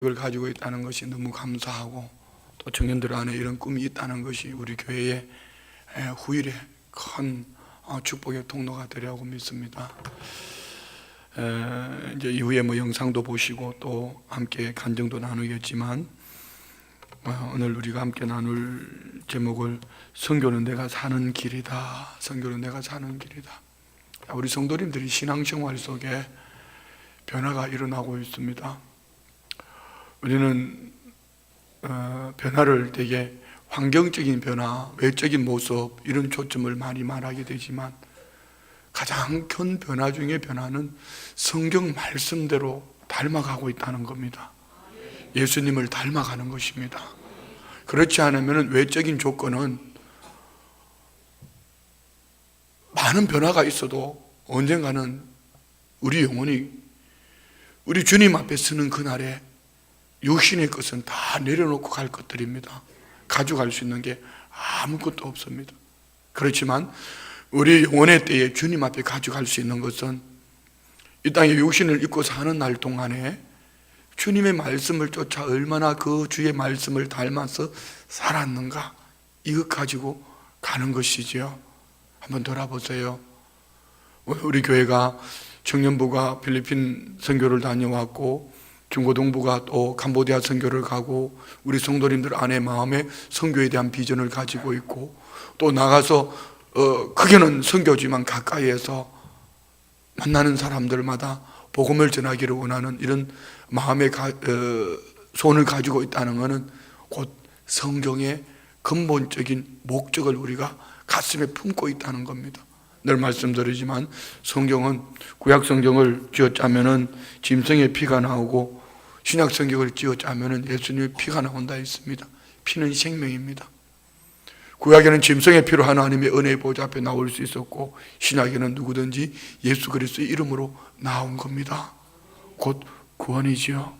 이걸 가지고 있다는 것이 너무 감사하고, 또 청년들 안에 이런 꿈이 있다는 것이 우리 교회의 후일에 큰 축복의 통로가 되리라고 믿습니다. 이제 이후에 영상도 보시고 또 함께 간증도 나누겠지만, 오늘 우리가 함께 나눌 제목을 선교는 내가 사는 길이다. 선교는 내가 사는 길이다. 우리 성도님들이 신앙생활 속에 변화가 일어나고 있습니다. 우리는 변화를 되게 환경적인 변화, 외적인 모습 이런 초점을 많이 말하게 되지만, 가장 큰 변화 중의 변화는 성경 말씀대로 닮아가고 있다는 겁니다. 예수님을 닮아가는 것입니다. 그렇지 않으면 외적인 조건은 많은 변화가 있어도 언젠가는 우리 영혼이 우리 주님 앞에 서는 그날에 육신의 것은 다 내려놓고 갈 것들입니다. 가져갈 수 있는 게 아무것도 없습니다. 그렇지만 우리 영혼의 때에 주님 앞에 가져갈 수 있는 것은 이 땅에 육신을 입고 사는 날 동안에 주님의 말씀을 쫓아 얼마나 그 주의 말씀을 닮아서 살았는가, 이것 가지고 가는 것이지요. 한번 돌아보세요. 우리 교회가 청년부가 필리핀 선교를 다녀왔고, 중고등부가 또 캄보디아 선교를 가고, 우리 성도님들 안에 마음에 선교에 대한 비전을 가지고 있고, 또 나가서 크게는 선교지만 가까이에서 만나는 사람들마다 복음을 전하기를 원하는 이런 마음의 소원을 가지고 있다는 것은 곧 성경의 근본적인 목적을 우리가 가슴에 품고 있다는 겁니다. 늘 말씀드리지만 성경은, 구약 성경을 쥐어짜면은 짐승의 피가 나오고, 신약 성경을 쥐어짜면은 예수님의 피가 나온다 했습니다. 피는 생명입니다. 구약에는 짐승의 피로 하나님의 은혜의 보좌 앞에 나올 수 있었고, 신약에는 누구든지 예수 그리스도의 이름으로 나온 겁니다. 곧 구원이지요.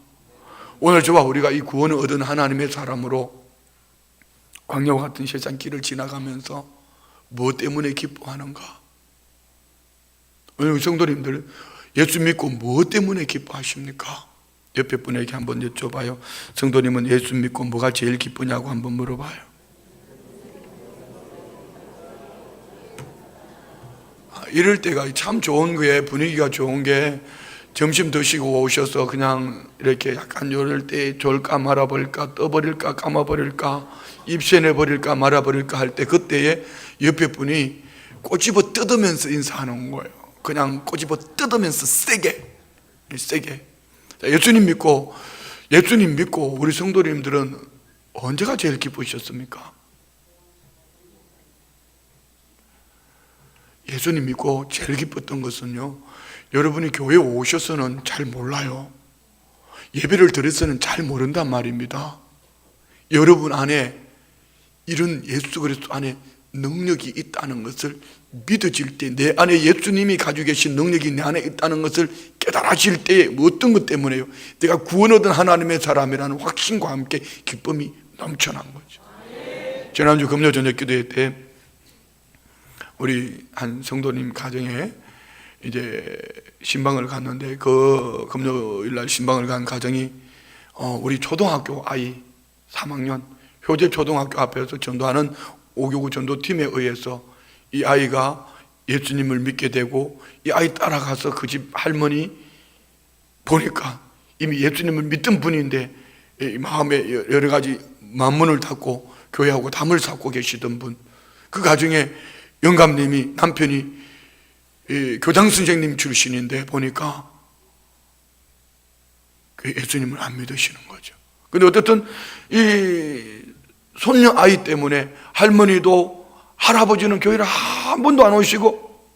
오늘 저와 우리가 이 구원을 얻은 하나님의 사람으로 광야와 같은 세상 길을 지나가면서 무엇 때문에 기뻐하는가? 오늘 성도님들, 예수 믿고 무엇 때문에 기뻐하십니까? 옆에 분에게 한번 여쭤봐요. 성도님은 예수 믿고 뭐가 제일 기쁘냐고 한번 물어봐요. 이럴 때가 참 좋은 거예요. 분위기가 좋은 게, 점심 드시고 오셔서 그냥 이렇게 약간 이럴 때 졸까 말아버릴까, 떠버릴까 감아버릴까, 입새내버릴까 말아버릴까 할 때, 그때에 옆에 분이 꼬집어 뜯으면서 인사하는 거예요. 그냥 꼬집어 뜯으면서 세게. 예수님 믿고 우리 성도님들은 언제가 제일 기쁘셨습니까? 예수님 믿고 제일 기뻤던 것은요, 여러분이 교회에 오셔서는 잘 몰라요. 예배를 드려서는 잘 모른단 말입니다. 여러분 안에 이런 예수 그리스도 안에 능력이 있다는 것을 믿어질 때, 내 안에 예수님이 가지고 계신 능력이 내 안에 있다는 것을 깨달아질 때에 어떤 것 때문에요? 내가 구원 얻은 하나님의 사람이라는 확신과 함께 기쁨이 넘쳐난 거죠. 지난주 금요 저녁 기도회 때 우리 한 성도님 가정에 이제 신방을 갔는데, 그 금요일 날 신방을 간 가정이 우리 초등학교 아이 3학년 효재 초등학교 앞에서 전도하는 5교구 전도팀에 의해서 이 아이가 예수님을 믿게 되고, 이 아이 따라가서 그 집 할머니 보니까 이미 예수님을 믿던 분인데 마음에 여러 가지 만문을 닫고 교회하고 담을 쌓고 계시던 분, 그 가정에 영감님이, 남편이 교장 선생님 출신인데 보니까 예수님을 안 믿으시는 거죠. 근데 어쨌든 이 손녀 아이 때문에 할머니도, 할아버지는 교회를 한 번도 안 오시고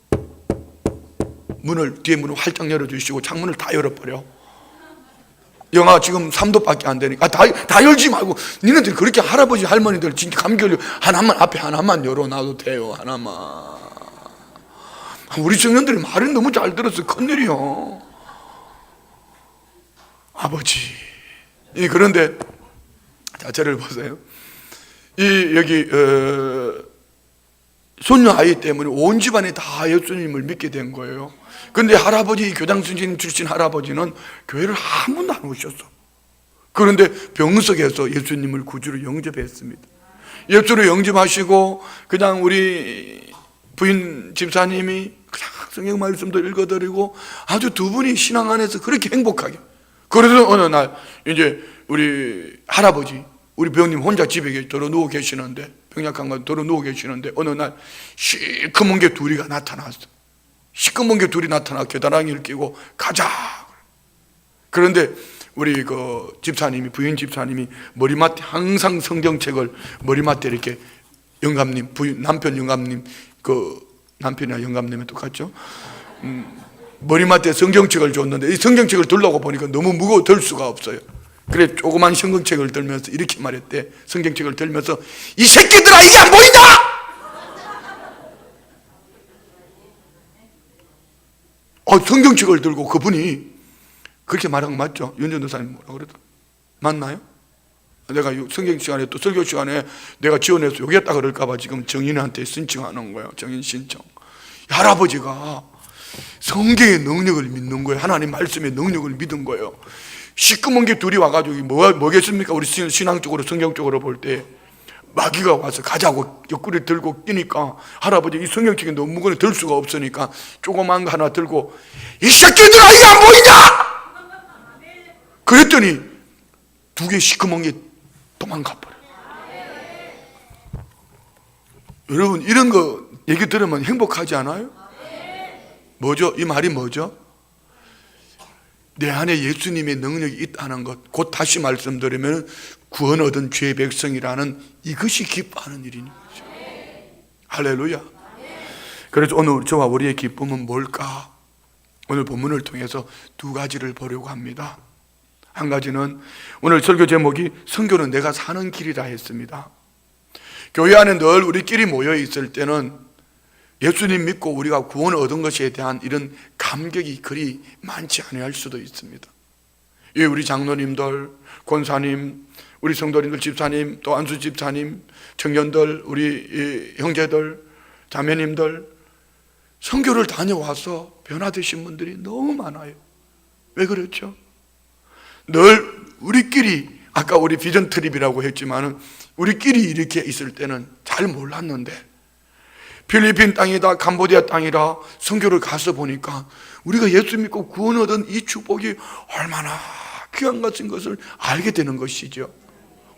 뒤에 문을 활짝 열어주시고 창문을 다 열어버려. 영하 지금 3도밖에 안 되니까 다 열지 말고, 니네들 그렇게 할아버지 할머니들 진짜 감기 걸려, 앞에 하나만 열어놔도 돼요. 하나만. 우리 청년들이 말을 너무 잘 들어서 큰일이요. 아버지. 그런데 자체를 보세요. 여기 손녀 아이 때문에 온 집안이 다 예수님을 믿게 된 거예요. 근데 할아버지, 교장 선생님 출신 할아버지는 교회를 한 번도 안 오셨어. 그런데 병석에서 예수님을 구주로 영접했습니다. 예수로 영접하시고 그냥 우리 부인 집사님이 그냥 성경 말씀도 읽어드리고 아주 두 분이 신앙 안에서 그렇게 행복하게. 그래서 어느 날 이제 우리 할아버지, 우리 배우님 혼자 집에 들어 누워 계시는데, 병약한 거 들어 누워 계시는데 어느 날 시커먼 게 둘이가 나타났어. 시커먼 게 둘이 나타나 겨드랑이를 끼고 가자. 그런데 우리 그 집사님이, 부인 집사님이 머리맡에 항상 성경책을 머리맡에 이렇게, 영감님, 부인, 남편 영감님, 그 남편이나 영감님이 똑같죠? 머리맡에 성경책을 줬는데 이 성경책을 들려고 보니까 너무 무거워 들 수가 없어요. 그래 조그만 성경책을 들면서 이렇게 말했대. 성경책을 들면서 이 새끼들아 이게 안 보인다! 성경책을 들고 그분이 그렇게 말한 거 맞죠? 윤전도 사님 뭐라 그래도 맞나요? 내가 성경 시간에 또 설교 시간에 내가 지원해서 욕했다 그럴까봐 지금 정인한테 신청하는 거예요. 정인 신청. 할아버지가 성경의 능력을 믿는 거예요. 하나님 말씀의 능력을 믿은 거예요. 시꺼먼 게 둘이 와가지고 뭐겠습니까? 우리 신앙적으로 성경적으로 볼 때 마귀가 와서 가자고 옆구리 들고 끼니까 할아버지 이 성경책이 너무 무거워 들 수가 없으니까 조그만 거 하나 들고 이 새끼들아 이게 안 보이냐! 그랬더니 두 개 시커먼 게 도망가 버려요. 여러분 이런 거 얘기 들으면 행복하지 않아요? 뭐죠? 이 말이 뭐죠? 내 안에 예수님의 능력이 있다는 것, 곧 다시 말씀드리면 구원 얻은 죄의 백성이라는 이것이 기뻐하는 일인 거죠. 할렐루야. 그래서 오늘 저와 우리의 기쁨은 뭘까? 오늘 본문을 통해서 두 가지를 보려고 합니다. 한 가지는 오늘 설교 제목이 선교는 내가 사는 길이라 했습니다. 교회 안에 늘 우리끼리 모여 있을 때는 예수님 믿고 우리가 구원을 얻은 것에 대한 이런 감격이 그리 많지 아니할 수도 있습니다. 우리 장로님들, 권사님, 우리 성도님들, 집사님, 또 안수 집사님, 청년들, 우리 형제들, 자매님들 선교를 다녀와서 변화되신 분들이 너무 많아요. 왜 그렇죠? 늘 우리끼리, 아까 우리 비전 트립이라고 했지만은 우리끼리 이렇게 있을 때는 잘 몰랐는데 필리핀 땅이다 캄보디아 땅이라 선교를 가서 보니까 우리가 예수 믿고 구원 얻은 이 축복이 얼마나 귀한 것을 알게 되는 것이죠.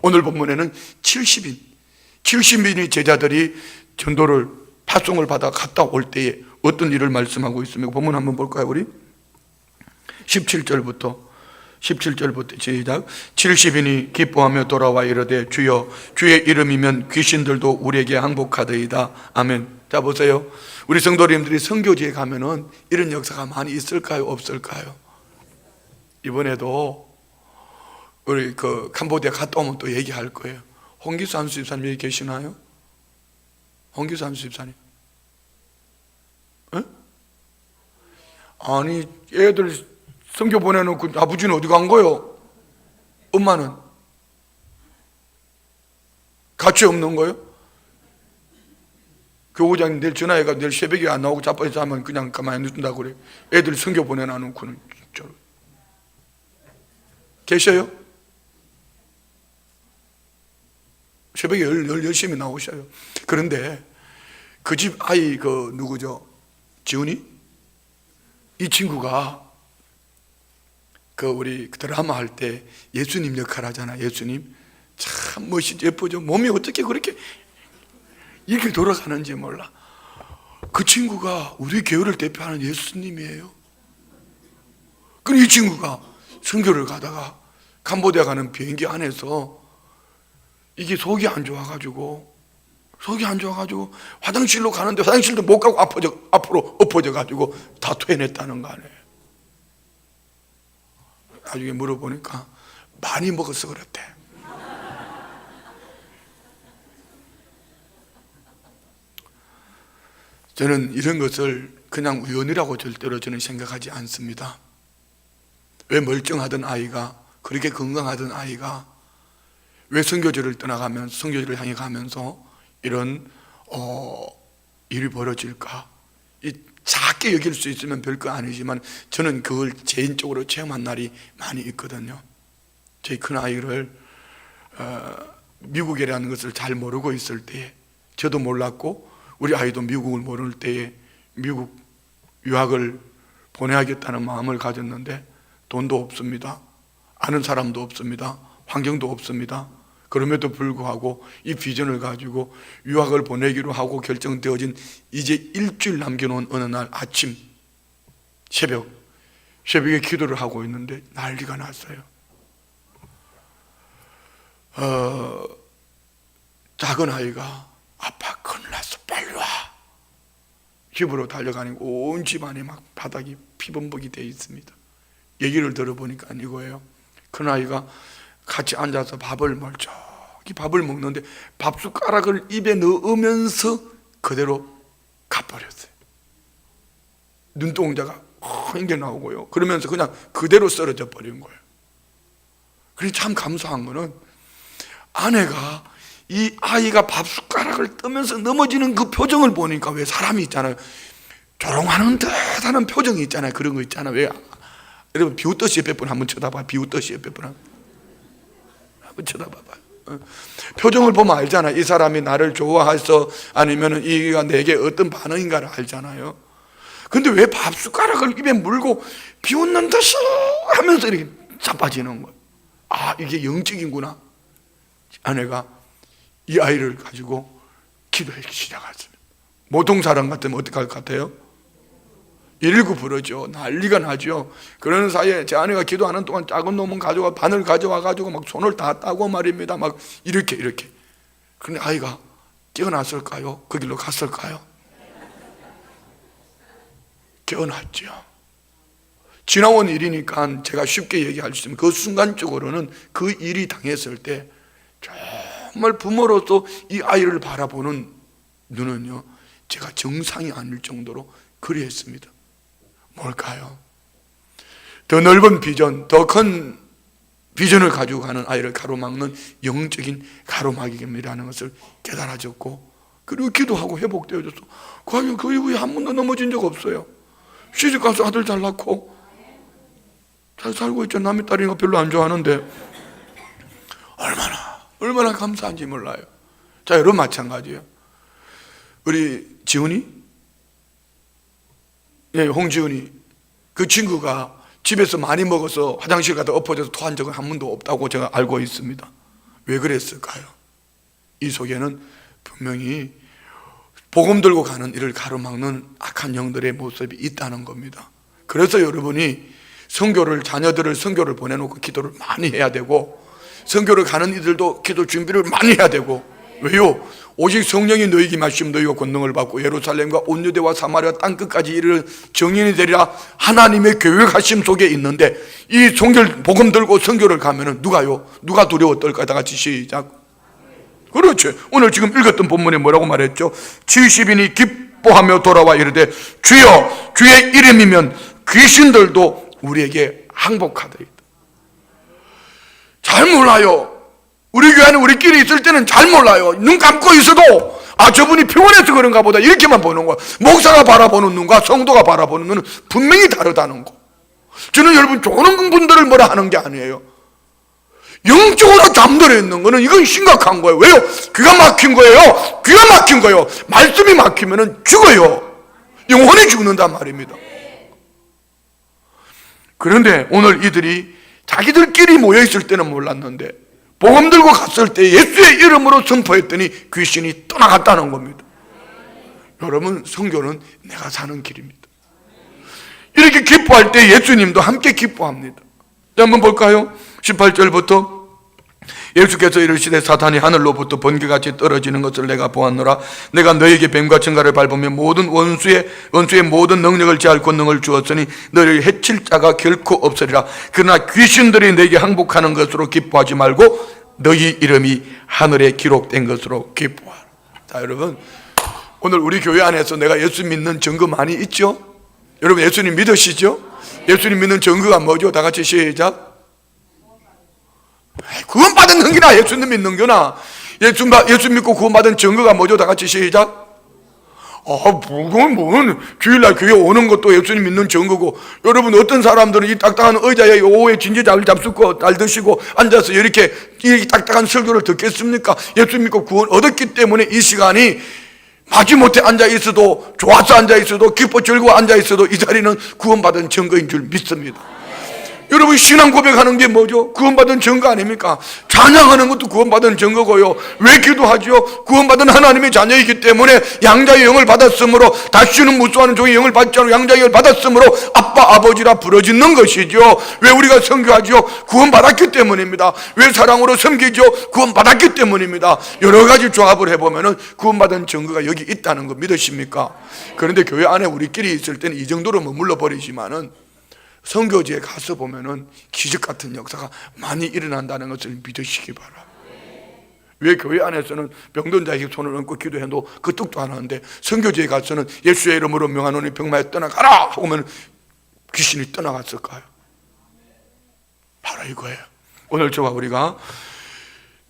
오늘 본문에는 70인의 제자들이 전도를 파송을 받아 갔다 올 때에 어떤 일을 말씀하고 있습니까? 본문 한번 볼까요 우리? 17절부터 시작. 70인이 기뻐하며 돌아와 이르되 주여 주의 이름이면 귀신들도 우리에게 항복하더이다. 아멘. 자 보세요. 우리 성도님들이 선교지에 가면은 이런 역사가 많이 있을까요? 없을까요? 이번에도 우리 그 캄보디아 갔다 오면 또 얘기할 거예요. 홍기수 한수 집사님 여기 계시나요? 홍기수 한수 집사님. 에? 아니 애들 선교 보내놓고 아버지는 어디 간 거요? 엄마는? 같이 없는 거요? 교구장님 내일 전화해가 내일 새벽에 안 나오고 자빠져서 하면 그냥 가만히 둔다고 그래. 애들 선교 보내놔놓고는 진짜로. 계셔요? 새벽에 열심히 나오셔요. 그런데 그 집 아이 그 누구죠? 지훈이? 이 친구가 그 우리 드라마 할 때 예수님 역할 하잖아. 예수님 참 멋있죠. 예쁘죠. 몸이 어떻게 그렇게 이렇게 돌아가는지 몰라. 그 친구가 우리 교회를 대표하는 예수님이에요. 그럼 이 친구가 선교를 가다가 캄보디아 가는 비행기 안에서 이게 속이 안 좋아가지고 화장실로 가는데 화장실도 못 가고 앞으로 엎어져 가지고 다 토해냈다는 거 아니에요. 나중에 물어보니까 많이 먹어서 그랬대. 저는 이런 것을 그냥 우연이라고 절대로 저는 생각하지 않습니다. 왜 멀쩡하던 아이가, 그렇게 건강하던 아이가 왜 선교지를 떠나가면서, 선교지를 향해 가면서 이런 일이 벌어질까? 작게 여길 수 있으면 별거 아니지만 저는 그걸 개인적으로 체험한 날이 많이 있거든요. 제 큰아이를 미국이라는 것을 잘 모르고 있을 때에, 저도 몰랐고 우리 아이도 미국을 모를 때에 미국 유학을 보내야겠다는 마음을 가졌는데 돈도 없습니다. 아는 사람도 없습니다. 환경도 없습니다. 그럼에도 불구하고 이 비전을 가지고 유학을 보내기로 하고 결정되어진 이제 일주일 남겨놓은 어느 날 아침 새벽에 기도를 하고 있는데 난리가 났어요. 작은 아이가 아빠 큰일 났어 빨리 와. 집으로 달려가니까 온 집안에 막 바닥이 피범벅이 되어 있습니다. 얘기를 들어보니까 이거예요. 큰아이가 같이 앉아서 밥을 먹는데 밥숟가락을 입에 넣으면서 그대로 가버렸어요. 눈동자가 헝겨 나오고요. 그러면서 그냥 그대로 쓰러져 버린 거예요. 그래서 참 감사한 거는 아내가 이 아이가 밥숟가락을 뜨면서 넘어지는 그 표정을 보니까, 왜 사람이 있잖아요, 조롱하는 듯하는 표정이 있잖아요. 그런 거 있잖아요. 왜 여러분 비웃듯이 옆에 분 한번 쳐다봐. 비웃듯이 옆에 분 한번 쳐다봐봐요. 표정을 보면 알잖아요. 이 사람이 나를 좋아해서 아니면 이가 내게 어떤 반응인가를 알잖아요. 근데 왜 밥숟가락을 입에 물고 비웃는 듯이 하면서 이렇게 자빠지는 거예요. 아, 이게 영적인구나. 아내가 이 아이를 가지고 기도하기 시작했습니다. 보통 사람 같으면 어떻게 할 것 같아요? 119 부르죠. 난리가 나죠. 그러는 사이에 제 아내가 기도하는 동안 작은 놈은 바늘 가져와 가지고 막 손을 다 따고 말입니다. 막 이렇게. 그런데 아이가 깨어났을까요? 그 길로 갔을까요? 깨어났죠. 지나온 일이니까 제가 쉽게 얘기할 수 있으면, 그 순간적으로는 그 일이 당했을 때 정말 부모로서 이 아이를 바라보는 눈은요, 제가 정상이 아닐 정도로 그리했습니다. 뭘까요? 더 넓은 비전, 더 큰 비전을 가지고 가는 아이를 가로막는 영적인 가로막이라는 것을 깨달아졌고, 그리고 기도하고 회복되어졌어. 그 이후에 한 번도 넘어진 적 없어요. 시집가서 아들 잘 낳고 잘 살고 있죠. 남의 딸이니까 별로 안 좋아하는데 얼마나 감사한지 몰라요. 자, 여러분 마찬가지예요. 우리 지훈이, 홍지훈이, 그 친구가 집에서 많이 먹어서 화장실 가다 엎어져서 토한 적은 한 번도 없다고 제가 알고 있습니다. 왜 그랬을까요? 이 속에는 분명히 복음 들고 가는 일을 가로막는 악한 영들의 모습이 있다는 겁니다. 그래서 여러분이 자녀들을 선교를 보내놓고 기도를 많이 해야 되고, 선교를 가는 이들도 기도 준비를 많이 해야 되고. 왜요? 오직 성령이 너희에게 임하시면 너희가 권능을 받고 예루살렘과 온 유대와 사마리아 땅끝까지 이르는 정인이 되리라 하나님의 계획하심 속에 있는데, 이 복음 들고 선교를 가면은 누가 두려워 떨까? 다 같이 시작. 그렇죠. 오늘 지금 읽었던 본문에 뭐라고 말했죠? 70인이 기뻐하며 돌아와 이르되 주여 주의 이름이면 귀신들도 우리에게 항복하더이다. 잘 몰라요. 우리 교회 안에 우리끼리 있을 때는 잘 몰라요. 눈 감고 있어도 저분이 피곤해서 그런가 보다 이렇게만 보는 거야. 목사가 바라보는 눈과 성도가 바라보는 눈은 분명히 다르다는 거. 저는 여러분 좋은 분들을 뭐라 하는 게 아니에요. 영적으로 잠들어 있는 거는 이건 심각한 거예요. 왜요? 귀가 막힌 거예요. 귀가 막힌 거예요. 말씀이 막히면 죽어요. 영혼이 죽는단 말입니다. 그런데 오늘 이들이 자기들끼리 모여있을 때는 몰랐는데 복음 들고 갔을 때 예수의 이름으로 선포했더니 귀신이 떠나갔다는 겁니다. 여러분, 선교는 내가 사는 길입니다. 이렇게 기뻐할 때 예수님도 함께 기뻐합니다. 자, 한번 볼까요? 18절부터 예수께서 이르시되 사탄이 하늘로부터 번개같이 떨어지는 것을 내가 보았노라. 내가 너에게 뱀과 청가를 밟으며 모든 원수의 모든 능력을 제할 권능을 주었으니 너를 해칠 자가 결코 없으리라. 그러나 귀신들이 너에게 항복하는 것으로 기뻐하지 말고 너희 이름이 하늘에 기록된 것으로 기뻐하라. 자, 여러분, 오늘 우리 교회 안에서 내가 예수 믿는 증거 많이 있죠? 여러분 예수님 믿으시죠? 예수님 믿는 증거가 뭐죠? 다 같이 시작. 구원받은 흥기나 예수님 믿는 거나 예수 믿고 구원받은 증거가 뭐죠? 다 같이 시작. 그건 뭔 주일날 교회 오는 것도 예수님 믿는 증거고, 여러분 어떤 사람들은 이 딱딱한 의자에 오후에 진지 잘 잡수고 잘 드시고 앉아서 이렇게 이 딱딱한 설교를 듣겠습니까? 예수 믿고 구원 얻었기 때문에 이 시간이 마지못해 앉아 있어도, 좋아서 앉아 있어도, 기뻐 즐거워 앉아 있어도 이 자리는 구원받은 증거인 줄 믿습니다. 여러분 신앙 고백하는 게 뭐죠? 구원받은 증거 아닙니까? 찬양하는 것도 구원받은 증거고요. 왜 기도하죠? 구원받은 하나님의 자녀이기 때문에 양자의 영을 받았으므로, 다시는 무수하는 종의 영을 받지 않고 양자의 영을 받았으므로 아빠 아버지라 부르짖는 것이죠. 왜 우리가 선교하죠? 구원받았기 때문입니다. 왜 사랑으로 섬기죠? 구원받았기 때문입니다. 여러 가지 조합을 해보면 구원받은 증거가 여기 있다는 거 믿으십니까? 그런데 교회 안에 우리끼리 있을 때는 이 정도로 머물러 버리지만은 선교지에 가서 보면은 기적 같은 역사가 많이 일어난다는 것을 믿으시기 바랍니다. 왜 교회 안에서는 병든 자에게 손을 얹고 기도해도 그 뜻도 안 하는데, 선교지에 가서는 예수의 이름으로 명하노니 병마에 떠나가라 하면 귀신이 떠나갔을까요? 바로 이거예요. 오늘 저와 우리가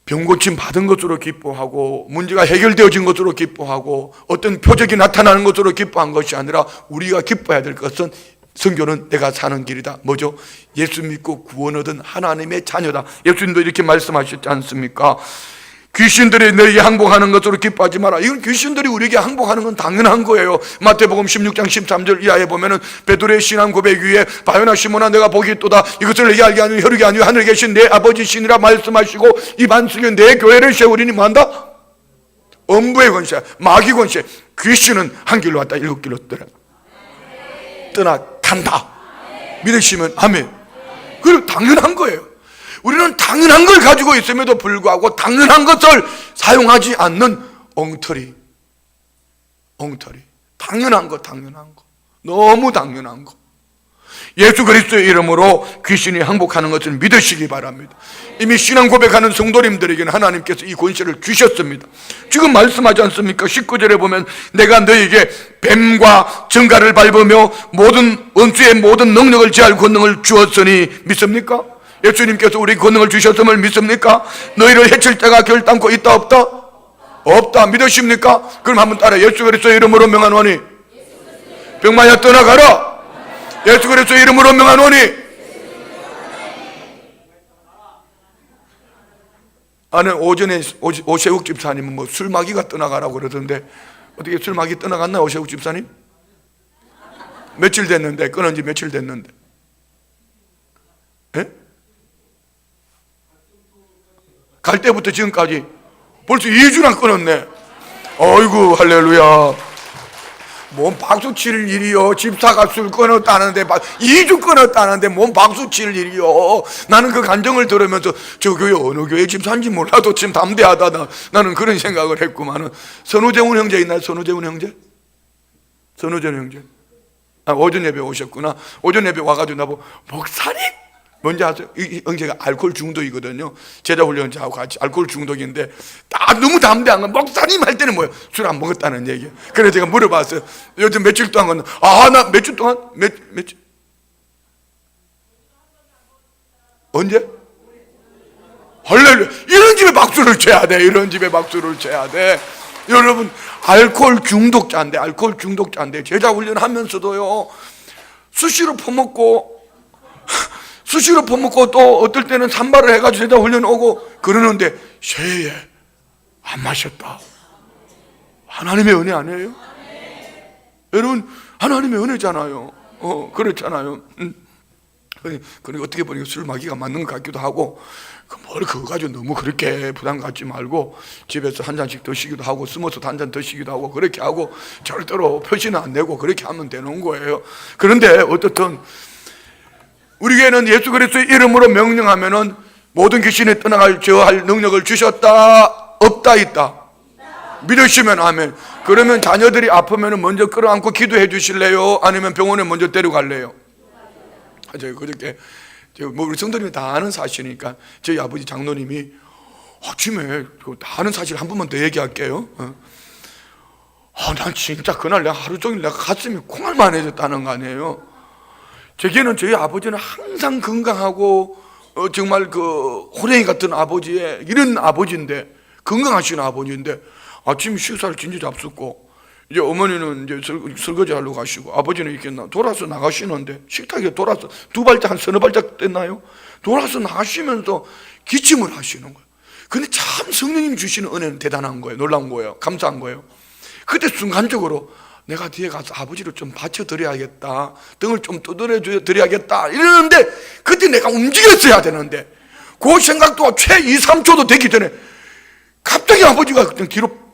병고침 받은 것으로 기뻐하고, 문제가 해결되어진 것으로 기뻐하고, 어떤 표적이 나타나는 것으로 기뻐한 것이 아니라 우리가 기뻐해야 될 것은, 선교는 내가 사는 길이다. 뭐죠? 예수 믿고 구원 얻은 하나님의 자녀다. 예수님도 이렇게 말씀하셨지 않습니까? 귀신들이 너에게 항복하는 것으로 기뻐하지 마라. 이건 귀신들이 우리에게 항복하는 건 당연한 거예요. 마태복음 16장 13절 이하에 보면은 베드로의 신앙 고백 위에 바요나 시몬아 내가 복이 있도다. 이것을 내게 알게 하는 혈육이 아니요 하늘에 계신 내 아버지 신이라 말씀하시고 이 반석에 내 교회를 세우리니 뭐한다? 엄부의 권세, 마귀 권세. 귀신은 한 길로 왔다 7길로 떠나간다. 믿으시면 아멘. 그리고 당연한 거예요. 우리는 당연한 걸 가지고 있음에도 불구하고 당연한 것을 사용하지 않는 엉터리. 당연한 거, 너무 당연한 거. 예수 그리스도의 이름으로 귀신이 항복하는 것을 믿으시기 바랍니다. 이미 신앙 고백하는 성도님들에게는 하나님께서 이 권세를 주셨습니다. 지금 말씀하지 않습니까? 19절에 보면 내가 너에게 뱀과 정갈을 밟으며 모든 원수의 모든 능력을 제할 권능을 주었으니 믿습니까? 예수님께서 우리 권능을 주셨음을 믿습니까? 너희를 해칠 자가 결단코 있다 없다? 없다. 믿으십니까? 그럼 한번 따라 예수 그리스도의 이름으로 명하노니 병마야 떠나가라. 예수 그리스도의 이름으로 명하노니. 아는 오전에 오세욱 집사님은 뭐 술마귀가 떠나가라고 그러던데, 어떻게 술마귀 떠나갔나 오세욱 집사님? 며칠 됐는데, 끊은 지 며칠 됐는데. 예? 갈 때부터 지금까지 벌써 2주나 끊었네. 어이구 할렐루야. 뭔 박수 칠 일이요. 집사가 술 끊었다는데 2주 끊었다는데 뭔 박수 칠 일이요. 나는 그 간증을 들으면서 저 교회 어느 교회 집사인지 몰라도 지금 담대하다. 나는 그런 생각을 했구만은. 선우재훈 형제 있나요? 선우재훈 형제? 오전 예배 오셨구나. 오전 예배 와가지고 나보고 목사님 뭔지 아세요? 이 형제가 알코올 중독이거든요. 제자 훈련자하고 같이 알코올 중독인데 너무 담대한 건, 목사님 할 때는 뭐예요? 술 안 먹었다는 얘기예요. 그래서 제가 물어봤어요. 요즘 며칠 동안 나 며칠 동안? 며칠? 언제? 할렐루야. 이런 집에 박수를 쳐야 돼. 여러분 알코올 중독자인데 제자 훈련하면서도요 수시로 퍼먹고 또 어떨 때는 산발을 해가지고 제자 훈련 오고 그러는데 쉐에 안 마셨다. 하나님의 은혜 아니에요? 여러분 하나님의 은혜잖아요. 그렇잖아요. 그러니까 어떻게 보니까 술마귀가 맞는 것 같기도 하고, 그거 가지고 너무 그렇게 부담 갖지 말고 집에서 한 잔씩 드시기도 하고 숨어서 한 잔 드시기도 하고 그렇게 하고 절대로 표시는 안 내고 그렇게 하면 되는 거예요. 그런데 어떻든 우리 교회는 예수 그리스도의 이름으로 명령하면은 모든 귀신이 떠나갈 제어할 능력을 주셨다 없다 있다? 믿으시면 아멘. 그러면 자녀들이 아프면 먼저 끌어안고 기도해 주실래요? 아니면 병원에 먼저 데려갈래요? 그저께 우리 성도님이 다 아는 사실이니까 저희 아버지 장로님이 아침에 다 아는 사실 한 번만 더 얘기할게요. 난 진짜 그날 내가 하루 종일 내가 가슴이 콩알만해졌다는 거 아니에요. 제게는 저희 아버지는 항상 건강하고 정말 그 호랭이 같은 아버지의 이런 아버지인데, 건강하신 아버지인데 아침 식사를 진짜 잡숫고 이제 어머니는 이제 설거지 하러 가시고, 아버지는 이렇게 돌아서 나가시는데, 식탁에 돌아서 두 발짝, 한 서너 발짝 됐나요? 돌아서 나가시면서 기침을 하시는 거예요. 근데 참 성령님 주시는 은혜는 대단한 거예요. 놀라운 거예요. 감사한 거예요. 그때 순간적으로 내가 뒤에 가서 아버지를 좀 받쳐드려야겠다, 등을 좀 두드려 드려야겠다 이러는데, 그때 내가 움직였어야 되는데, 그 생각도 최 2, 3초도 되기 전에 갑자기 아버지가 그냥 뒤로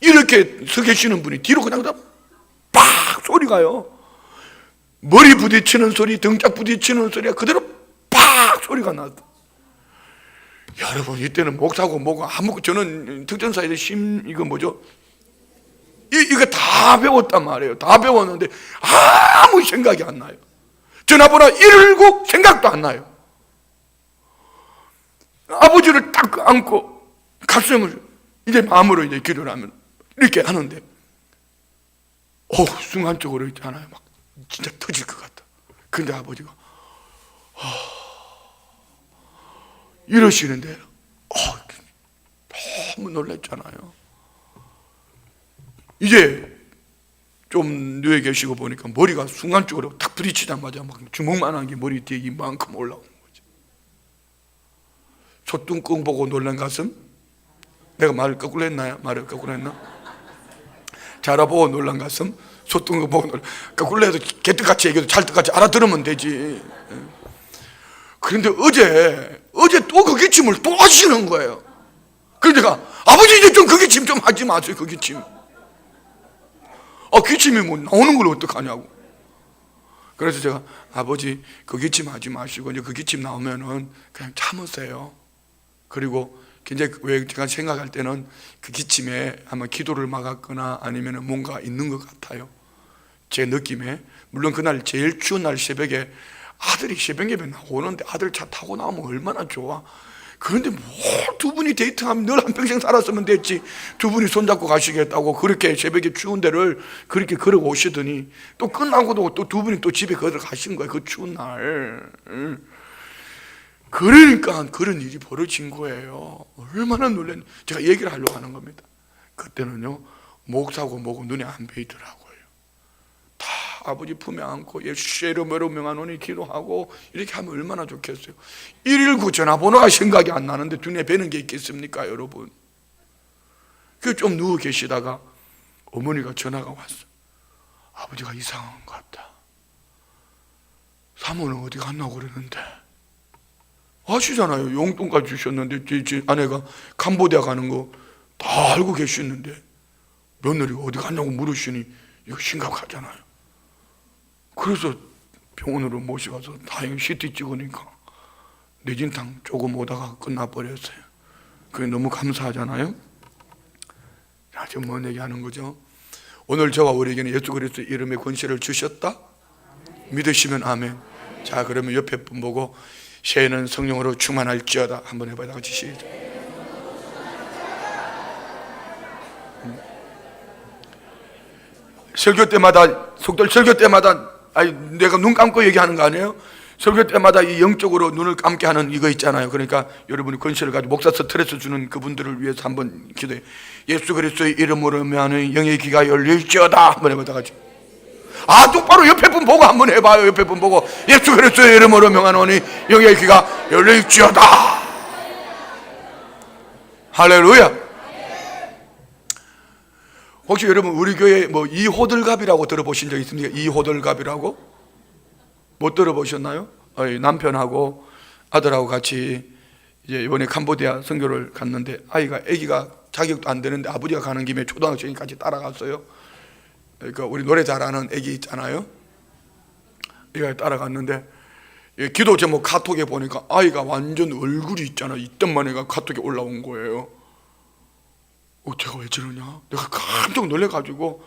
이렇게 서 계시는 분이 뒤로 그냥 팍 소리가요. 머리 부딪히는 소리, 등짝 부딪히는 소리가 그대로 팍 소리가 났다. 여러분, 이때는 목사고 뭐고 아무, 저는 특전사에서 이거 뭐죠? 이거 다 배웠단 말이에요. 다 배웠는데 아무 생각이 안 나요. 전화번호 119 생각도 안 나요. 아버지를 딱 안고 가슴을 이제 마음으로 이제 기도를 하면 이렇게 하는데, 순간적으로 있잖아요. 막 진짜 터질 것 같다. 근데 아버지가 이러시는데 너무 놀랐잖아요. 이제 좀 누워 계시고 보니까 머리가 순간적으로 탁 부딪히자마자 막 주먹만한 게 머리 뒤에 이만큼 올라오는 거죠. 소뚱껑 보고 놀란 가슴? 내가 말을 거꾸로 했나요? 말을 거꾸로 했나? 자라보고 놀란 가슴? 소뚱껑 보고 놀란, 거꾸로 해도 개떡같이 얘기해도 찰떡같이 알아들으면 되지. 그런데 어제 또 그 기침을 또 하시는 거예요. 그러니까 아버지 이제 좀 그 기침 좀 하지 마세요. 그 기침. 기침이 뭐 나오는 걸 어떡하냐고. 그래서 제가 아버지 그 기침 하지 마시고 이제 그 기침 나오면은 그냥 참으세요. 그리고 굉장히 왜 제가 생각할 때는 그 기침에 아마 기도를 막았거나 아니면은 뭔가 있는 것 같아요. 제 느낌에. 물론 그날 제일 추운 날 새벽에 아들이 새벽 예배 나오는데 아들 차 타고 나오면 얼마나 좋아. 그런데 뭐 두 분이 데이트하면 늘 한평생 살았으면 됐지, 두 분이 손잡고 가시겠다고 그렇게 새벽에 추운 데를 그렇게 걸어 오시더니 또 끝나고도 또 두 분이 또 집에 걸어 가신 거예요. 그 추운 날. 그러니까 그런 일이 벌어진 거예요. 얼마나 놀랐는지 제가 얘기를 하려고 하는 겁니다. 그때는요 목사고 뭐고 눈에 안 보이더라고요. 다 아버지 품에 안고 예수의 이름으로 명하노니 기도하고 이렇게 하면 얼마나 좋겠어요. 119 전화번호가 생각이 안 나는데 눈에 뵈는 게 있겠습니까 여러분? 그 좀 누워 계시다가 어머니가 전화가 왔어. 아버지가 이상한 것 같다. 사모는 어디 갔나고 그러는데. 아시잖아요. 용돈까지 주셨는데 제 아내가 캄보디아 가는 거 다 알고 계시는데 며느리가 어디 갔냐고 물으시니 이거 심각하잖아요. 그래서 병원으로 모셔가서 다행히 CT 찍으니까 뇌진탕 조금 오다가 끝나버렸어요. 그게 너무 감사하잖아요. 지금 뭔 얘기하는 거죠? 오늘 저와 우리에게는 예수 그리스도의 이름의 권세를 주셨다? 믿으시면 아멘. 자, 그러면 옆에 분 보고 새해는 성령으로 충만할지어다 한번 해봐요. 같이 시작. 설교 때마다 속들 설교 때마다 내가 눈 감고 얘기하는 거 아니에요? 설교 때마다 이 영적으로 눈을 감게 하는 이거 있잖아요. 그러니까 여러분이 권세를 가지고 목사 스트레스 주는 그분들을 위해서 한번 기도해. 예수 그리스도의 이름으로 하면 영의 귀가 열릴지어다 한번 해보자 같이. 똑바로 옆에 분 보고 한번 해봐요. 옆에 분 보고 예수 그리스도의 이름으로 명하노니 영의 귀가 열릴지어다. 할렐루야. 혹시 여러분 우리 교회 뭐 이호들갑이라고 들어보신 적 있습니까? 이호들갑이라고? 못 들어보셨나요? 남편하고 아들하고 같이 이제 이번에 캄보디아 선교를 갔는데 아기가 자격도 안 되는데 아버지가 가는 김에 초등학생이 같이 따라갔어요. 그러니까 우리 노래 잘하는 아기 있잖아요. 애가 따라갔는데 기도 제목 카톡에 보니까 아이가 완전 얼굴이 있잖아. 이때만 애가 카톡에 올라온 거예요. 제가 왜 저러냐? 내가 깜짝 놀래가지고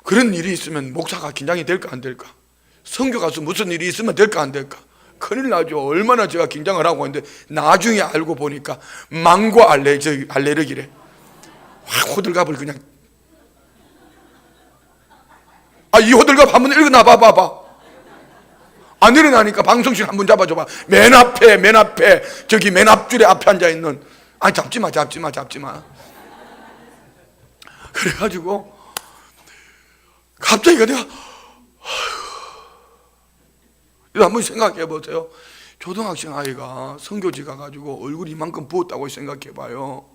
그런 일이 있으면 목사가 긴장이 될까 안 될까? 선교 가서 무슨 일이 있으면 될까 안 될까? 큰일 나죠. 얼마나 제가 긴장을 하고 있는데 나중에 알고 보니까 망고 알레르기래. 호들갑을 그냥 이 호들갑 한번 읽어놔 봐봐. 안 일어나니까 방송실 한번 잡아줘봐. 맨 앞에 저기 맨 앞줄에 앞에 앉아있는 잡지마 그래가지고 갑자기 내가 한번 생각해 보세요. 초등학생 아이가 선교지 가가지고 얼굴이 이만큼 부었다고 생각해 봐요.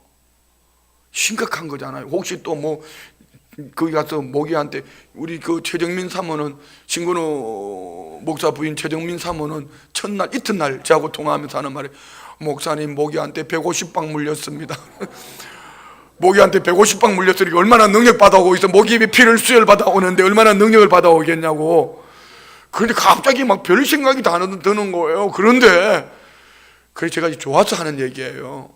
심각한 거잖아요. 혹시 또 뭐 거기 가서 모기한테, 우리 그 최정민 사모는, 신근호 목사 부인 최정민 사모는 첫날 이튿날 저하고 통화하면서 하는 말이, 목사님 모기한테 150방 물렸습니다. 모기한테 150방 물렸으니까 얼마나 능력 받아오고 있어. 모기 피를 수혈 받아오는데 얼마나 능력을 받아오겠냐고. 그런데 갑자기 막 별 생각이 다 드는 거예요. 그런데 그래서 제가 좋아서 하는 얘기예요.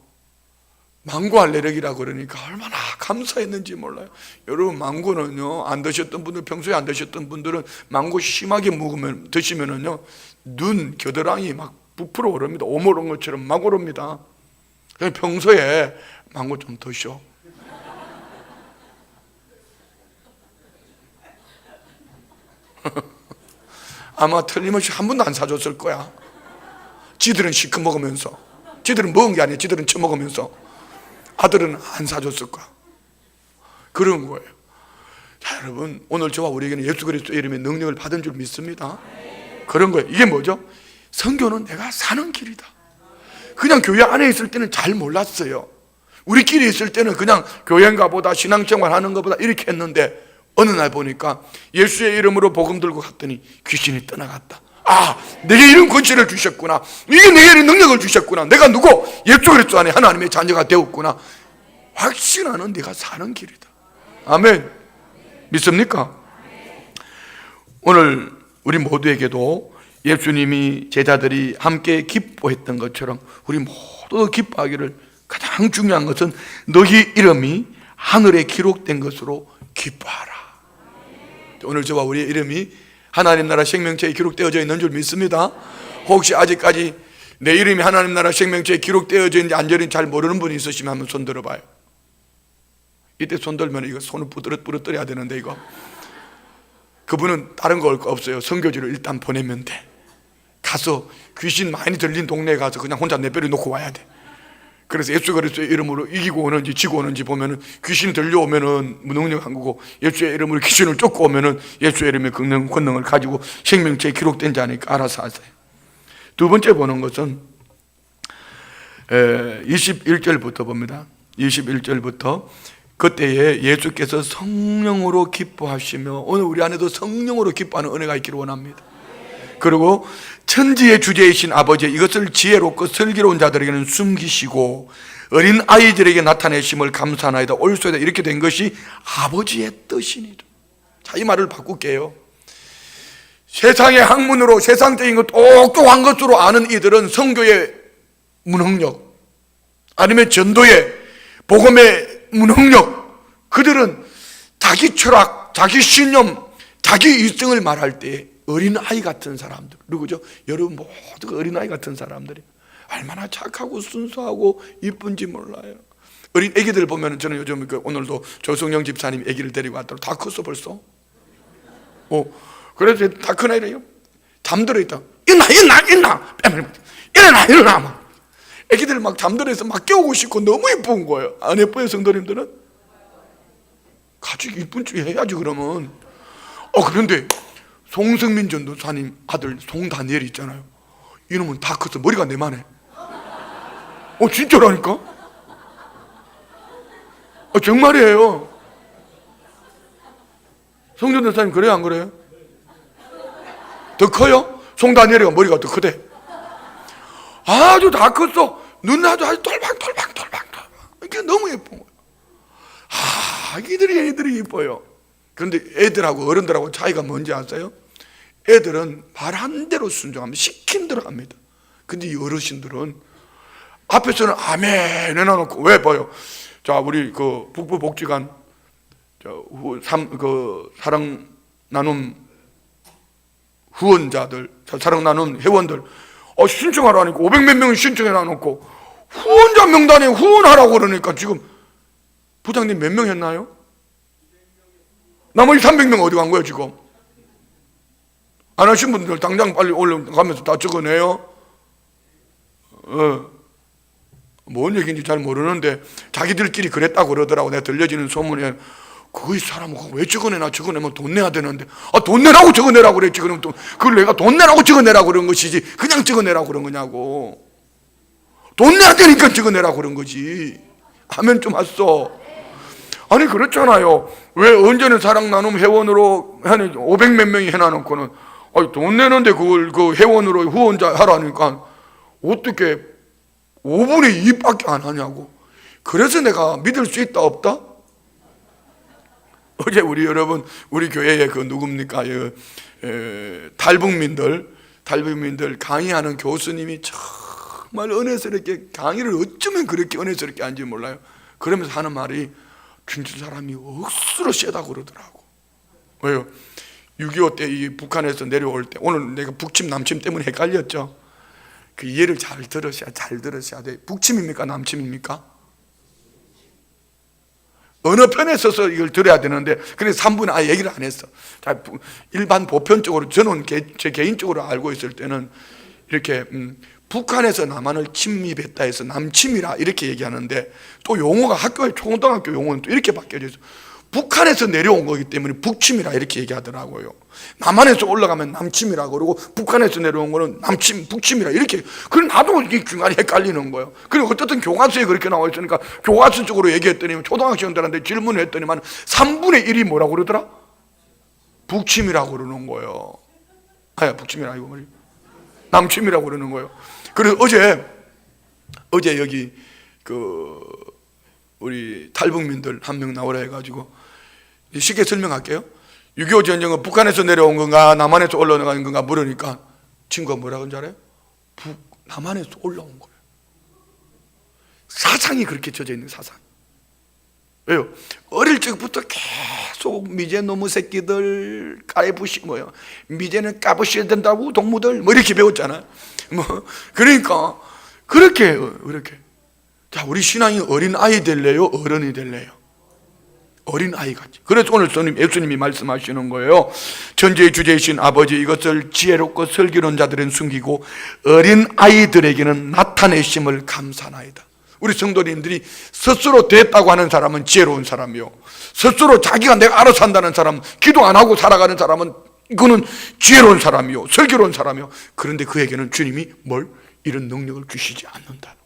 망고 알레르기라고 그러니까 얼마나 감사했는지 몰라요. 여러분, 망고는요, 안 드셨던 분들, 평소에 안 드셨던 분들은 망고 심하게 드시면은요, 눈, 겨드랑이 막 부풀어 오릅니다. 오모른 것처럼 막 오릅니다. 그래서 평소에 망고 좀 드셔. 아마 틀림없이 한 번도 안 사줬을 거야. 지들은 시커 먹으면서, 지들은 먹은 게 아니야. 지들은 처먹으면서. 아들은 안 사줬을 거야. 그런 거예요. 자, 여러분, 오늘 저와 우리에게는 예수 그리스도의 이름의 능력을 받은 줄 믿습니다. 그런 거예요. 이게 뭐죠? 선교는 내가 사는 길이다. 그냥 교회 안에 있을 때는 잘 몰랐어요. 우리끼리 있을 때는 그냥 교회인가 보다, 신앙생활 하는 것보다 이렇게 했는데, 어느 날 보니까 예수의 이름으로 복음 들고 갔더니 귀신이 떠나갔다. 아, 내게 이런 권세를 주셨구나. 이게 내게 이런 능력을 주셨구나. 내가 누구? 예수 그리스도 안에 하나님의 자녀가 되었구나. 확신하는 내가 사는 길이다. 아멘. 믿습니까? 오늘 우리 모두에게도 예수님이 제자들이 함께 기뻐했던 것처럼 우리 모두 기뻐하기를, 가장 중요한 것은 너희 이름이 하늘에 기록된 것으로 기뻐하라. 오늘 저와 우리의 이름이 하나님 나라 생명체에 기록되어져 있는 줄 믿습니다. 혹시 아직까지 내 이름이 하나님 나라 생명체에 기록되어져 있는지 안전히 잘 모르는 분이 있으시면 한번 손 들어봐요. 이때 손 들면 이거 손을 부러뜨려야 되는데, 이거 그분은 다른 거 올 거 없어요. 선교지를 일단 보내면 돼. 가서 귀신 많이 들린 동네에 가서 그냥 혼자 내버려 놓고 와야 돼. 그래서 예수 그리스도의 이름으로 이기고 오는지 지고 오는지 보면은, 귀신이 들려오면은 무능력한 거고, 예수의 이름으로 귀신을 쫓고 오면은 예수의 이름의 권능을 가지고 생명체에 기록된 자니까 알아서 하세요. 두 번째 보는 것은 21절부터 봅니다. 21절부터 그때에 예수께서 성령으로 기뻐하시며, 오늘 우리 안에도 성령으로 기뻐하는 은혜가 있기를 원합니다. 그리고 천지의 주제이신 아버지, 이것을 지혜롭고 슬기로운 자들에게는 숨기시고 어린 아이들에게 나타내심을 감사하나이다. 올소이다. 이렇게 된 것이 아버지의 뜻이니라. 자, 이 말을 바꿀게요. 세상의 학문으로, 세상적인 것, 똑똑한 것으로 아는 이들은 성교의 무능력, 아니면 전도의, 복음의 무능력, 그들은 자기 철학, 자기 신념, 자기 이성을 말할 때 어린아이 같은 사람들, 누구죠? 여러분 모두가 어린아이 같은 사람들이 얼마나 착하고 순수하고 이쁜지 몰라요. 어린 애기들 보면, 저는 요즘 오늘도 조성영 집사님 애기를 데리고 왔더라고. 다 컸어 벌써. 그래서 다 큰 아이래요. 잠들어 있다. 일어나 막. 애기들 막 잠들어 있어 막 깨우고 싶고 너무 이쁜 거예요. 안 예뻐요 성도님들은? 같이 이쁜 줄 해야지 그러면. 그런데 송승민 전도사님 아들 송다니엘 있잖아요. 이놈은 다 컸어. 머리가 내만해. 진짜라니까? 정말이에요. 송전도사님 그래요 안 그래요? 더 커요? 송다니엘이가 머리가 더 크대. 아주 다 컸어. 눈 아주 똘방똘방. 이게 너무 예쁜 거예요. 애들이 예뻐요. 그런데 애들하고 어른들하고 차이가 뭔지 아세요? 애들은 말한 대로 순종합니다. 시킨 대로 합니다. 근데 이 어르신들은 앞에서는 아멘 해놔놓고, 왜 봐요? 자, 우리 그 북부복지관 사랑 나눔 후원자들, 사랑 나눔 회원들 신청하라니까 500몇 명이 신청해놔놓고 후원자 명단에 후원하라고 그러니까 지금 부장님 몇 명 했나요? 나머지 300명 어디 간 거예요 지금? 안 하신 분들 당장 빨리 올라가면서 다 적어내요. 뭔 얘기인지 잘 모르는데 자기들끼리 그랬다고 그러더라고. 내가 들려지는 소문에 그거 이 사람은 왜 적어내나? 적어내면 돈 내야 되는데, 돈 내라고 적어내라고 그랬지. 그럼 또 그걸 내가 돈 내라고 적어내라고 그런 것이지 그냥 적어내라고 그런 거냐고. 돈 내야 되니까 적어내라고 그런 거지. 하면 좀 왔어. 아니 그렇잖아요. 왜 언제는 사랑 나눔 회원으로 한 500몇 명이 해놔놓고는 돈 내는데 그걸 그 회원으로 후원자 하라니까 어떻게 5분의 2밖에 안 하냐고. 그래서 내가 믿을 수 있다 없다? 어제 우리 여러분 우리 교회에 그 누굽니까? 탈북민들 강의하는 교수님이 정말 은혜스럽게 강의를 어쩌면 그렇게 은혜스럽게 하는지 몰라요. 그러면서 하는 말이 진짜 사람이 억수로 세다고 그러더라고. 왜요? 6.25 때 이 북한에서 내려올 때, 오늘 내가 북침 남침 때문에 헷갈렸죠. 그 이해를 잘 들으셔야 돼. 북침입니까 남침입니까? 어느 편에 서서 이걸 들어야 되는데, 그래서 3분은 아예 얘기를 안 했어. 일반 보편적으로, 저는 제 개인적으로 알고 있을 때는 이렇게 북한에서 남한을 침입했다 해서 남침이라 이렇게 얘기하는데, 또 용어가 학교에 초등학교 용어는 또 이렇게 바뀌어져 있어. 북한에서 내려온 거기 때문에 북침이라 이렇게 얘기하더라고요. 남한에서 올라가면 남침이라 그러고 북한에서 내려온 거는 남침, 북침이라 이렇게. 그럼 나도 이게 중간에 헷갈리는 거예요. 그리고 어쨌든 교과서에 그렇게 나와 있으니까 교과서 쪽으로 얘기했더니 초등학생들한테 질문을 했더니만 3분의 1이 뭐라고 그러더라? 북침이라고 그러는 거예요. 북침이라 아니고 뭐지? 남침이라고 그러는 거예요. 그래서 어제 여기 우리 탈북민들 한 명 나오라 해가지고 쉽게 설명할게요. 6.25 전쟁은 북한에서 내려온 건가 남한에서 올라온 건가 물으니까 친구가 뭐라고 하는지 알아요? 남한에서 올라온 거예요. 사상이 그렇게 젖어 있는 사상. 왜요? 어릴 적부터 계속 미제 놈의 새끼들 까부시 미제는 까부셔야 된다고 동무들 이렇게 배웠잖아요. 그러니까 그렇게 자, 우리 신앙이 어린 아이 될래요? 어른이 될래요? 어린 아이 같이. 그래서 오늘 예수님이 말씀하시는 거예요. 천지의 주제이신 아버지, 이것을 지혜롭고 슬기로운 자들은 숨기고 어린 아이들에게는 나타내심을 감사나이다. 우리 성도님들이 스스로 됐다고 하는 사람은 지혜로운 사람이요, 스스로 자기가 내가 알아서 한다는 사람, 기도 안 하고 살아가는 사람은 이거는 지혜로운 사람이요, 슬기로운 사람이요. 그런데 그에게는 주님이 이런 능력을 주시지 않는다.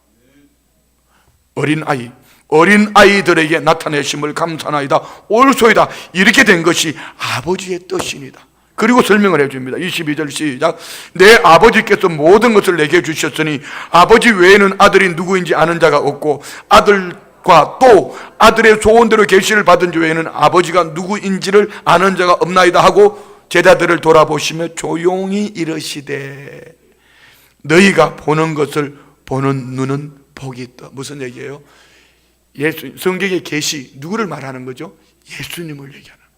어린 아이들에게 나타내심을 감사나이다. 옳소이다. 이렇게 된 것이 아버지의 뜻이니다. 그리고 설명을 해줍니다. 22절 시작. 내 아버지께서 모든 것을 내게 주셨으니 아버지 외에는 아들이 누구인지 아는 자가 없고 아들과 또 아들의 소원대로 계시를 받은 자 외에는 아버지가 누구인지를 아는 자가 없나이다 하고 제자들을 돌아보시며 조용히 이르시되 너희가 보는 것을 보는 눈은 복이 있다. 무슨 얘기예요? 성경의 계시, 누구를 말하는 거죠? 예수님을 얘기하는 거예요.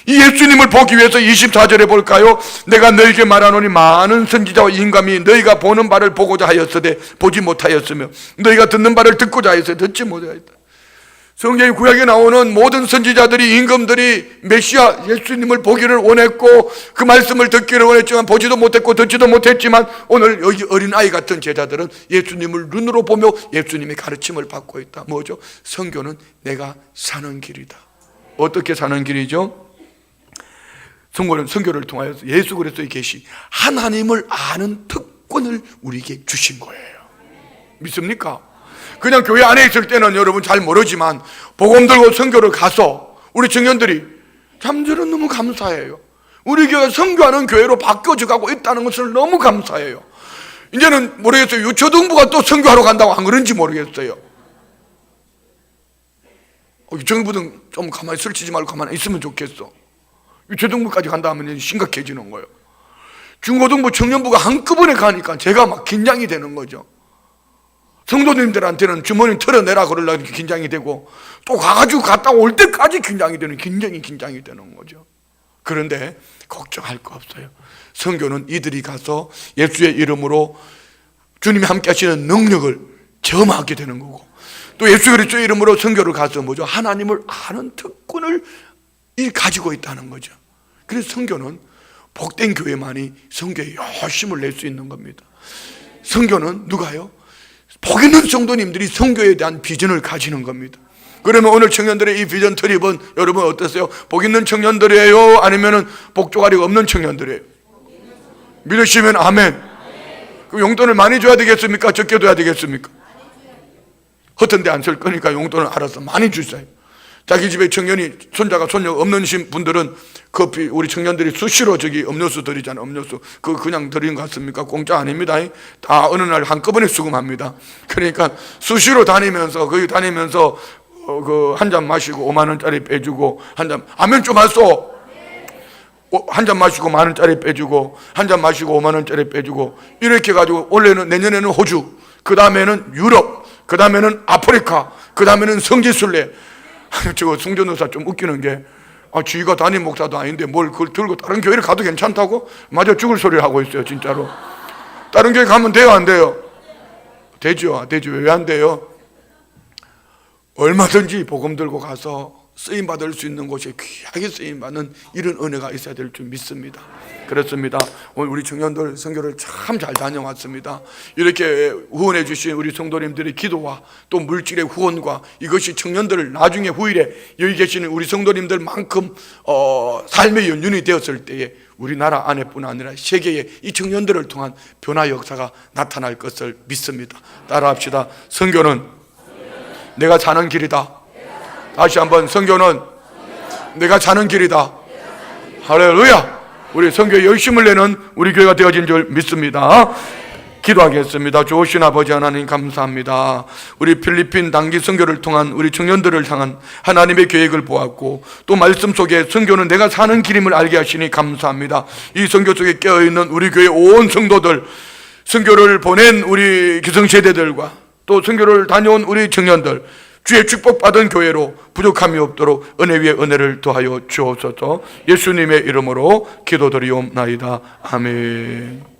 이 예수님을 보기 위해서 24절에 볼까요? 내가 너희에게 말하노니 많은 선지자와 인감이 너희가 보는 바를 보고자 하였으되 보지 못하였으며 너희가 듣는 바를 듣고자 하였으되 듣지 못하였다. 성경의 구약에 나오는 모든 선지자들이, 임금들이 메시아 예수님을 보기를 원했고 그 말씀을 듣기를 원했지만 보지도 못했고 듣지도 못했지만 오늘 여기 어린아이 같은 제자들은 예수님을 눈으로 보며 예수님의 가르침을 받고 있다. 뭐죠? 성경은 내가 사는 길이다. 어떻게 사는 길이죠? 성경을 통하여서 예수 그리스도의 계시, 하나님을 아는 특권을 우리에게 주신 거예요. 믿습니까? 그냥 교회 안에 있을 때는 여러분 잘 모르지만 복음 들고 선교를 가서 우리 청년들이 참 저는 너무 감사해요. 우리 교회 선교하는 교회로 바뀌어져 가고 있다는 것을 너무 감사해요. 이제는 모르겠어요. 유초등부가 또 선교하러 간다고 안 그런지 모르겠어요. 유초등부는 좀 가만히 설치지 말고 가만히 있으면 좋겠어. 유초등부까지 간다 하면 심각해지는 거예요. 중고등부, 청년부가 한꺼번에 가니까 제가 막 긴장이 되는 거죠. 성도님들한테는 주머니 털어내라 그러려고 긴장이 되고 또 가가지고 갔다 올 때까지 긴장이 되는 거죠. 그런데 걱정할 거 없어요. 선교는 이들이 가서 예수의 이름으로 주님이 함께 하시는 능력을 점하게 되는 거고 또 예수 그리스도의 이름으로 선교를 가서 뭐죠? 하나님을 아는 특권을 가지고 있다는 거죠. 그래서 선교는 복된 교회만이 선교에 열심을 낼 수 있는 겁니다. 선교는 누가요? 복 있는 성도님들이 선교에 대한 비전을 가지는 겁니다. 그러면 오늘 청년들의 이 비전 트립은 여러분 어떠세요? 복 있는 청년들이에요? 아니면 복조가리가 없는 청년들이에요? 믿으시면 아멘. 그럼 용돈을 많이 줘야 되겠습니까? 적게 줘야 되겠습니까? 허튼 데 안 쓸 거니까 용돈을 알아서 많이 주세요. 자기 집에 청년이 손자가 손녀가 없는 분들은 커피, 우리 청년들이 수시로 저기 음료수 드리잖아요. 음료수 그거 그냥 드리는 것 같습니까? 공짜 아닙니다. 다 어느 날 한꺼번에 수금합니다. 그러니까 수시로 다니면서 거기 다니면서 그 한 잔 마시고 5만 원짜리 빼주고 한 잔 아멘 좀 하소. 한 잔 마시고 1만 원짜리 빼주고 한 잔 마시고 5만 원짜리 빼주고 이렇게 가지고 원래는 내년에는 호주, 그 다음에는 유럽, 그 다음에는 아프리카, 그 다음에는 성지순례. 저 승전도사 좀 웃기는 게 지가 담임 목사도 아닌데 뭘 그걸 들고 다른 교회를 가도 괜찮다고? 맞아, 죽을 소리를 하고 있어요. 진짜로. 다른 교회 가면 돼요, 안 돼요? 되죠. 왜 안 돼요? 얼마든지 복음 들고 가서 쓰임받을 수 있는 곳에 귀하게 쓰임받는 이런 은혜가 있어야 될 줄 믿습니다. 그렇습니다. 오늘 우리 청년들 선교를 참 잘 다녀왔습니다. 이렇게 후원해 주신 우리 성도님들의 기도와 또 물질의 후원과 이것이 청년들을 나중에 후일에 여기 계시는 우리 성도님들만큼 삶의 연륜이 되었을 때에 우리나라 안에뿐 아니라 세계에 이 청년들을 통한 변화 역사가 나타날 것을 믿습니다. 따라합시다. 선교는 내가 사는 길이다. 다시 한번, 선교는 내가 사는 길이다. 할렐루야. 우리 선교에 열심을 내는 우리 교회가 되어진 줄 믿습니다. 기도하겠습니다. 좋으신 아버지 하나님 감사합니다. 우리 필리핀 단기 선교를 통한 우리 청년들을 향한 하나님의 계획을 보았고 또 말씀 속에 선교는 내가 사는 길임을 알게 하시니 감사합니다. 이 선교 속에 깨어있는 우리 교회 온 성도들, 선교를 보낸 우리 기성세대들과 또 선교를 다녀온 우리 청년들, 주의 축복받은 교회로 부족함이 없도록 은혜 위에 은혜를 더하여 주옵소서. 예수님의 이름으로 기도드리옵나이다. 아멘.